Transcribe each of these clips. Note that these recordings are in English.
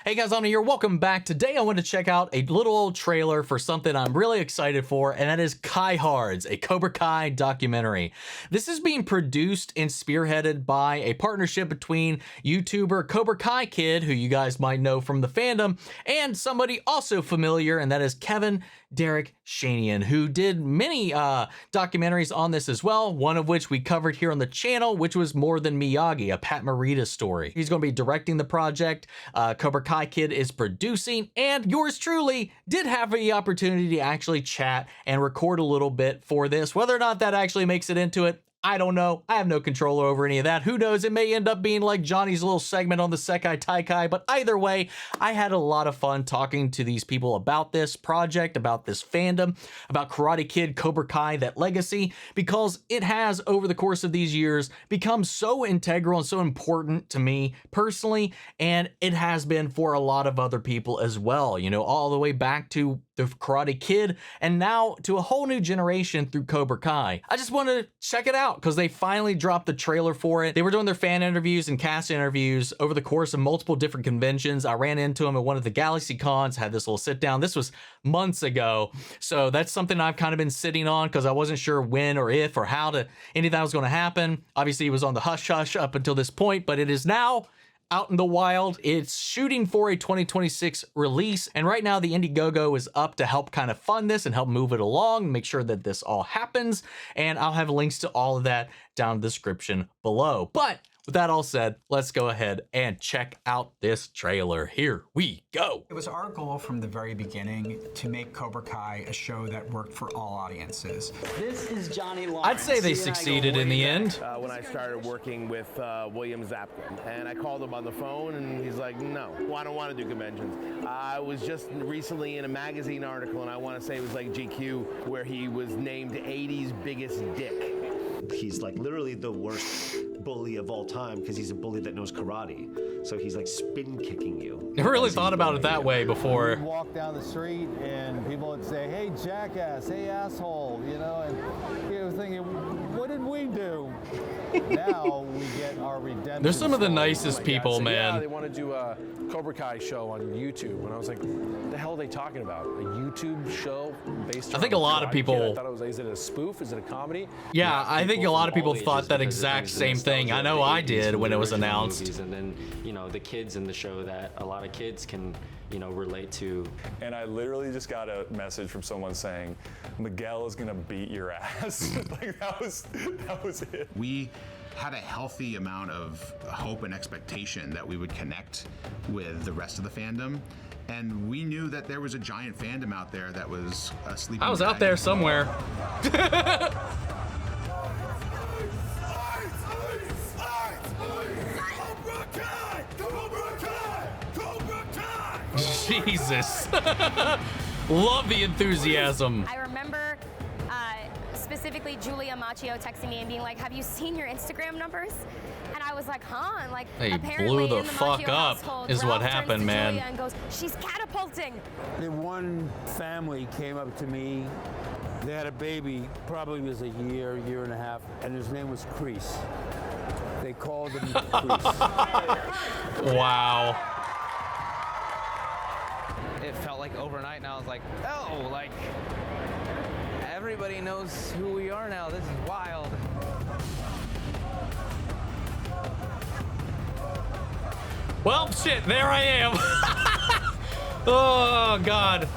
Hey guys, I'm here. Welcome back. Today I want to check out a little old trailer for something I'm really excited for, and that is Kai Hards, a Cobra Kai documentary. This is being produced and spearheaded by a partnership between YouTuber Cobra Kai Kid, who you guys might know from the fandom, and somebody also familiar, and that is Kevin Derek Shanian, who did many documentaries on this as well, one of which we covered here on the channel, which was More Than Miyagi, a Pat Morita story. He's going to be directing the project. Cobra Kai Kid is producing, and yours truly did have the opportunity to actually chat and record a little bit for this. Whether or not that actually makes it into it, I don't know. I have no control over any of that. Who knows? It may end up being like Johnny's little segment on the Sekai Taikai, but either way, I had a lot of fun talking to these people about this project, about this fandom, about Karate Kid, Cobra Kai, that legacy, because it has, over the course of these years, become so integral and so important to me personally, and it has been for a lot of other people as well, you know, all the way back to the Karate Kid, and now to a whole new generation through Cobra Kai. I just wanted to check it out because they finally dropped the trailer for it. They were doing their fan interviews and cast interviews over the course of multiple different conventions. I ran into them at one of the Galaxy Cons, had this little sit down. This was months ago. So that's something I've kind of been sitting on because I wasn't sure when or if or how any of that was going to happen. Obviously it was on the hush hush up until this point, but it is now out in the wild. It's shooting for a 2026 release, and right now the Indiegogo is up to help kind of fund this and help move it along, make sure that this all happens, and I'll have links to all of that down in the description below. But with that all said, let's go ahead and check out this trailer. Here we go. It was our goal from the very beginning to make Cobra Kai a show that worked for all audiences. This is Johnny Lawrence. I'd say they succeeded in the end. When I started working with William Zapka, and I called him on the phone, and he's like, no, I don't want to do conventions. I was just recently in a magazine article, and I want to say it was like GQ, where he was named 80's biggest dick. He's like literally the worst bully of all time because he's a bully that knows karate. So he's like spin kicking you. I really thought about it that way before. We'd walk down the street and people would say, hey, jackass, hey, asshole, you know, and you know, thinking, what did we do? Now we get our redemption. There's some of the nicest people, man. Yeah, they want to do a Cobra Kai show on YouTube, and I was like, what the hell are they talking about? A YouTube show based on I think a lot of people. I thought it was, is it a spoof? Is it a comedy? Yeah, I think a lot of people thought that exact same thing. I know I did when it was announced. And then, you know, the kids in the show that a lot of kids can, you know, relate to. And I literally just got a message from someone saying, Miguel is gonna beat your ass. Like that was it. We had a healthy amount of hope and expectation that we would connect with the rest of the fandom. And we knew that there was a giant fandom out there that was sleeping. I was out there somewhere. Jesus. Love the enthusiasm. I remember specifically Julia Macchio texting me and being like, have you seen your Instagram numbers? And I was like, huh? And like, They apparently blew the in the fuck Macchio up household, is what Ralph turns happened, to man. Julia and goes, she's catapulting. And one family came up to me. They had a baby, probably was a year and a half, and his name was Crease. They called him Crease. Wow. It felt like overnight, and I was like, oh, like, everybody knows who we are now. This is wild. Well, shit, there I am. Oh, God.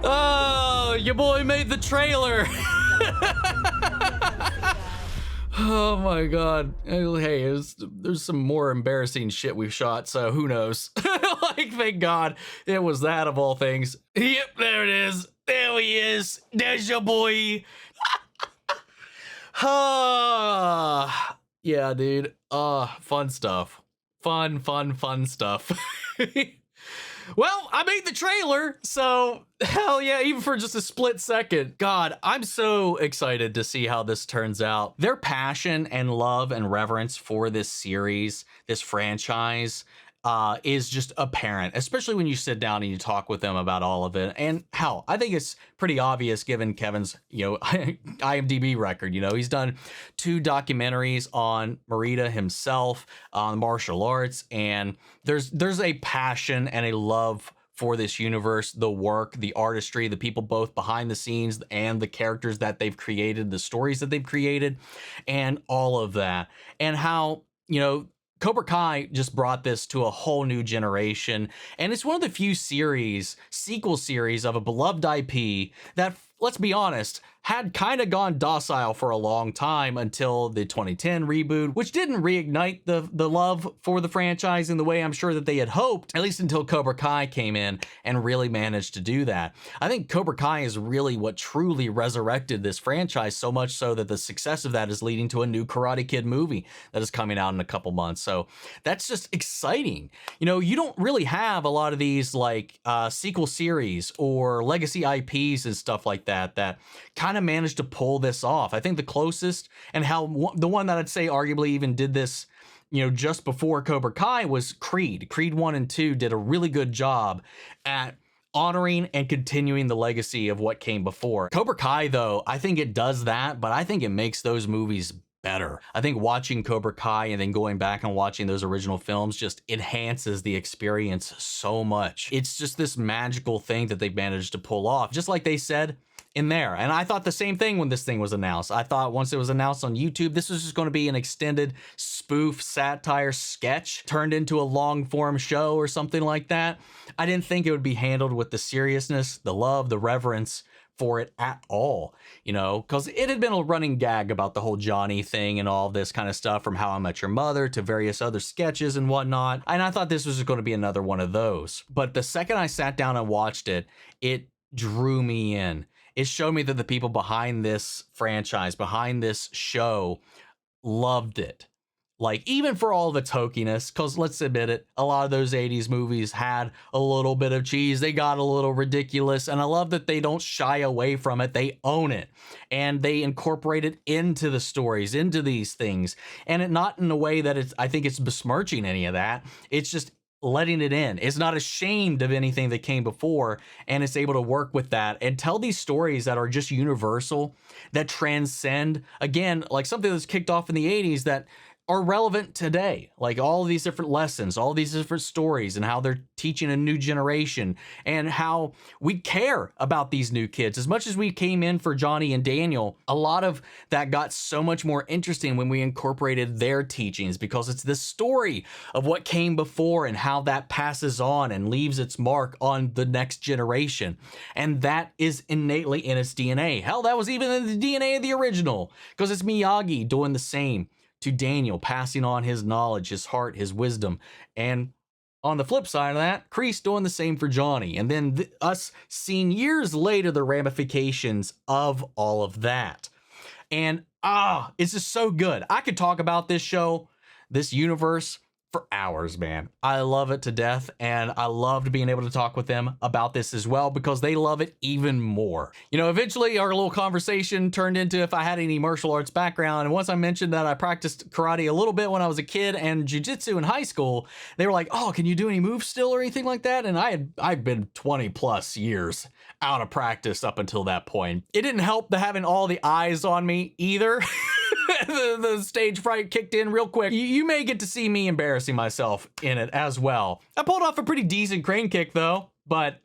Oh, your boy made the trailer. Oh my God. Hey, there's some more embarrassing shit we've shot, so who knows? Like, thank God it was that of all things. Yep, there it is. There he is. There's your boy. Yeah, dude. Fun stuff. Fun stuff. Well, I made the trailer, so hell yeah, even for just a split second. God, I'm so excited to see how this turns out. Their passion and love and reverence for this series, this franchise, is just apparent, especially when you sit down and you talk with them about all of it. And hell, I think it's pretty obvious given Kevin's, IMDb record. He's done 2 documentaries on Merida himself, on martial arts, and there's a passion and a love for this universe, the work, the artistry, the people both behind the scenes and the characters that they've created, the stories that they've created, and all of that. And how, Cobra Kai just brought this to a whole new generation. And it's one of the few sequel series of a beloved IP that, let's be honest, had kind of gone docile for a long time until the 2010 reboot, which didn't reignite the love for the franchise in the way I'm sure that they had hoped, at least until Cobra Kai came in and really managed to do that. I think Cobra Kai is really what truly resurrected this franchise, so much so that the success of that is leading to a new Karate Kid movie that is coming out in a couple months. So that's just exciting. You don't really have a lot of these sequel series or legacy IPs and stuff like that kind of managed to pull this off. I think the closest, and the one that I'd say arguably even did this, just before Cobra Kai, was Creed. Creed 1 and 2 did a really good job at honoring and continuing the legacy of what came before. Cobra Kai, though, I think it does that, but I think it makes those movies better. I think watching Cobra Kai and then going back and watching those original films just enhances the experience so much. It's just this magical thing that they've managed to pull off, just like they said in there. And I thought the same thing when this thing was announced. I thought once it was announced on YouTube, this was just going to be an extended spoof satire sketch turned into a long form show or something like that. I didn't think it would be handled with the seriousness, the love, the reverence for it at all, because it had been a running gag about the whole Johnny thing and all this kind of stuff, from How I Met Your Mother to various other sketches and whatnot. And I thought this was going to be another one of those. But the second I sat down and watched it, it drew me in. It showed me that the people behind this franchise, behind this show, loved it. Even for all of its hokiness, because let's admit it, a lot of those 80s movies had a little bit of cheese. They got a little ridiculous, and I love that they don't shy away from it. They own it, and they incorporate it into the stories, into these things, and not in a way that I think it's besmirching any of that. It's just letting it in. It's not ashamed of anything that came before, and it's able to work with that and tell these stories that are just universal, that transcend, again, something that's kicked off in the 80s that are relevant today, all of these different lessons, all these different stories, and how they're teaching a new generation, and how we care about these new kids. As much as we came in for Johnny and Daniel, a lot of that got so much more interesting when we incorporated their teachings, because it's the story of what came before and how that passes on and leaves its mark on the next generation. And that is innately in its DNA. Hell, that was even in the DNA of the original, because it's Miyagi doing the same to Daniel, passing on his knowledge, his heart, his wisdom. And on the flip side of that, Kreese doing the same for Johnny. And then us seeing years later the ramifications of all of that. And it's just so good. I could talk about this show, this universe, for hours, man. I love it to death, and I loved being able to talk with them about this as well, because they love it even more. Eventually our little conversation turned into if I had any martial arts background, and once I mentioned that I practiced karate a little bit when I was a kid and jiu-jitsu in high school, they were like, oh, can you do any moves still or anything like that? And I'd been 20 plus years out of practice up until that point. It didn't help the having all the eyes on me either. the stage fright kicked in real quick. You may get to see me embarrassing myself in it as well. I pulled off a pretty decent crane kick though, but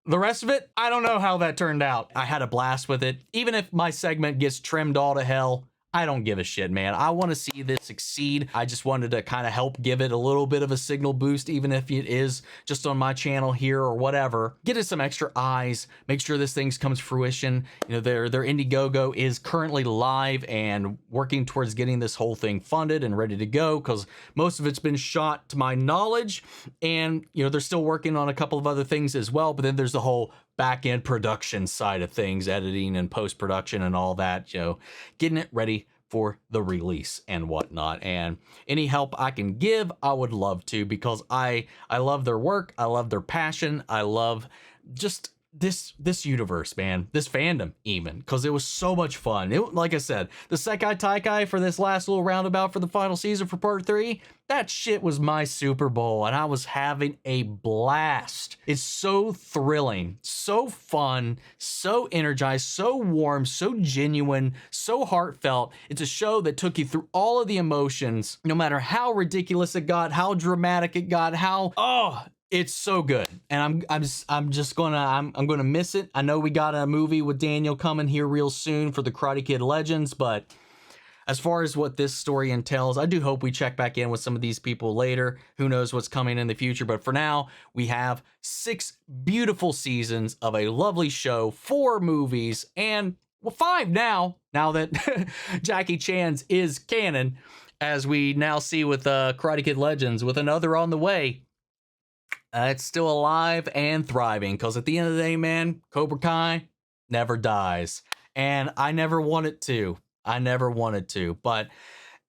the rest of it, I don't know how that turned out. I had a blast with it. Even if my segment gets trimmed all to hell, I don't give a shit, man. I want to see this succeed. I just wanted to kind of help give it a little bit of a signal boost, even if it is just on my channel here or whatever. Get it some extra eyes. Make sure this thing comes to fruition. Their Indiegogo is currently live and working towards getting this whole thing funded and ready to go, because most of it's been shot to my knowledge, and they're still working on a couple of other things as well. But then there's the whole back-end production side of things, editing and post-production and all that, getting it ready for the release and whatnot. And any help I can give, I would love to, because I love their work. I love their passion. I love just this universe, man, this fandom even, because it was so much fun. Like I said, the Sekai Taikai for this last little roundabout for the final season for part 3, that shit was my Super Bowl, and I was having a blast. It's so thrilling, so fun, so energized, so warm, so genuine, so heartfelt. It's a show that took you through all of the emotions, no matter how ridiculous it got, how dramatic it got, it's so good, and I'm gonna miss it. I know we got a movie with Daniel coming here real soon for the Karate Kid Legends, but as far as what this story entails, I do hope we check back in with some of these people later. Who knows what's coming in the future, but for now, we have 6 beautiful seasons of a lovely show, 4 movies, and 5 now that Jackie Chan's is canon, as we now see with Karate Kid Legends, with another on the way. It's still alive and thriving, because at the end of the day, man, Cobra Kai never dies. And I never want it to. But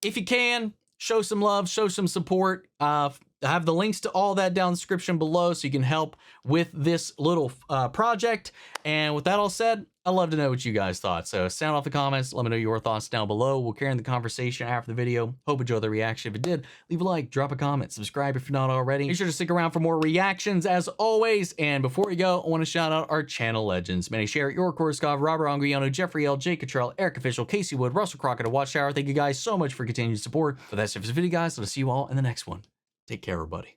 if you can, show some love, show some support. I have the links to all that down in the description below so you can help with this little project. And with that all said, I'd love to know what you guys thought. So sound off the comments. Let me know your thoughts down below. We'll carry on the conversation after the video. Hope you enjoyed the reaction. If it did, leave a like, drop a comment, subscribe if you're not already. Be sure to stick around for more reactions as always. And before we go, I want to shout out our channel legends. Manny Sherritt, York Korskov, Robert Anguiano, Jeffrey L, Jake Cottrell, Eric Official, Casey Wood, Russell Crockett, Watchtower. Thank you guys so much for continued support. But that's it for this video, guys. I'll see you all in the next one. Take care, everybody.